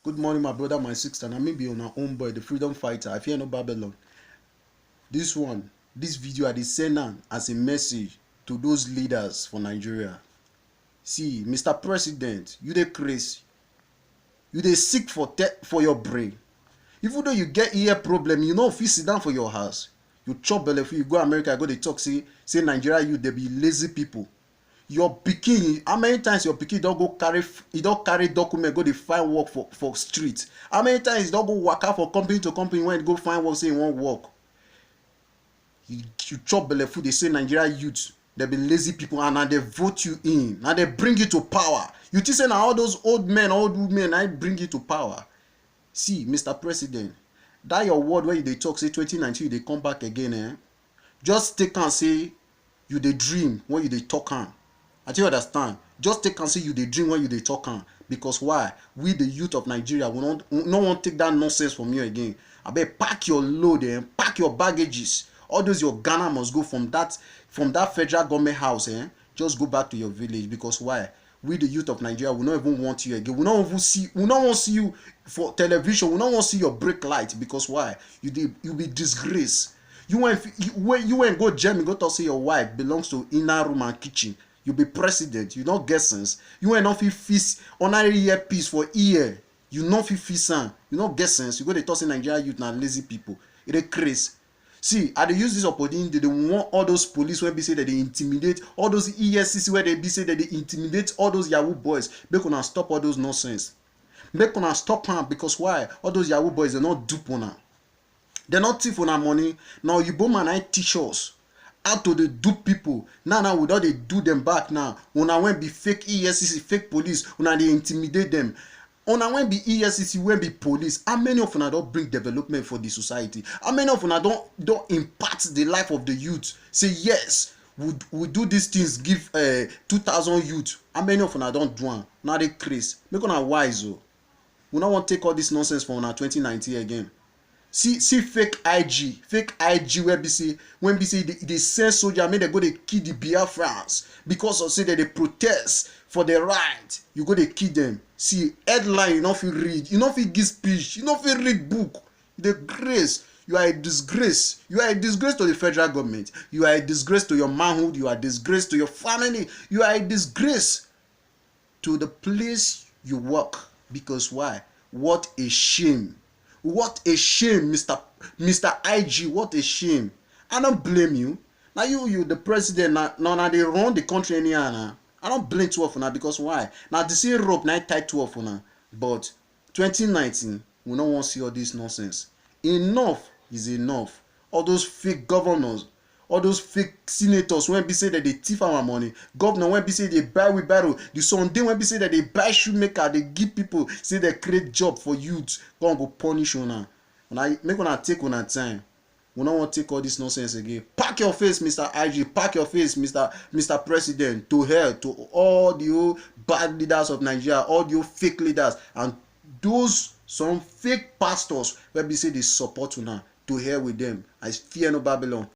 Good morning, my brother, my sister. And I may be on our own boy, the freedom fighter. I fear no Babylon. This video, I dey send am as a message to those leaders for Nigeria. See, Mr. President, you dey craze. You dey sick for your brain. Even though you get ear problem, you no fit sit down for your house. You chop belleful, you go America, go dey talk say Nigeria youth dey be lazy people. Your pikin, how many times your pikin don go carry document go dey find work for street? How many times you don go waka for company to company when you go find work say you wan work? You chop belleful, dey say Nigeria youth dey be lazy people, and na dey vote you in, na dey bring you to power. You think say na all those old men, old women na bring you to power? See, Mr. President, that your word wey you dey talk say 2019 you dey come back again, just take am say you dey dream when you dey talk am. I think you understand. Just take and say you dey dream when you dey talk am. Because why? We the youth of Nigeria, we no wan take that nonsense from you again. Abeg, pack your load and pack your baggages. All those your Ghana must go from that federal government house. Just go back to your village. Because why? We the youth of Nigeria, we don't even want you again. We don't want to see you for television. We don't want to see your brake light. Because why? You be disgrace. You went go Germany, go talk say your wife belongs to inner room and kitchen. You be president, you no get sense. You ain't not fit fix honorary earpiece for ear. You no fit fix am. You no get sense. You go dey talk say Nigeria youth na lazy people. E dey craze. See, I dey use this opportunity. They want all those police wey be say that they intimidate, all those EFCC where they be say that they intimidate all those Yahoo boys. Make una stop all those nonsense. Make una stop am. Because why? All those Yahoo boys they not dupe una. They not thief una money. Now you man I teach us how to dey dupe people. Now we don dey do them back now. Una when be fake EFCC, fake police, una dey intimidate them. Una when be EFCC, when be police, how many of una don bring development for the society? How many of una don impact the life of the youth? Say yes, we do these things, give 2,000 youth. How many of una don do am? Now dey craze. Make una wise o. We no wan take all this nonsense for una 2019 again. See fake IG where be say when be say they send soldier make they go dey kill the Biafrans because of say that they protest for the right. You go dey kill them. See headline you no fit read, you no fit give speech, you no fit read book. The grace. You are a disgrace. You are a disgrace to the federal government. You are a disgrace to your manhood. You are a disgrace to your family. You are a disgrace to the place you work. Because why? What a shame. What a shame, Mr. IG. What a shame. I don't blame you. Now you the president. Now they run the country anyhow. Now I don't blame 12 for now. Because why? Now the same rope now tied 12 for now. But 2019, we don't want to see all this nonsense. Enough is enough. All those fake governors, all those fake senators when be say that they thief our money, governor when be say they buy wheelbarrow, the Sunday when be say that they buy shoemaker, they give people say they create job for youth, go punish una. Make una take una time. We don't want to take all this nonsense again. Pack your face, Mr. IG. Pack your face, Mr. President. To hell, to all the old bad leaders of Nigeria, all the old fake leaders, and those some fake pastors where be say they support una. To hell with them. I fear no Babylon.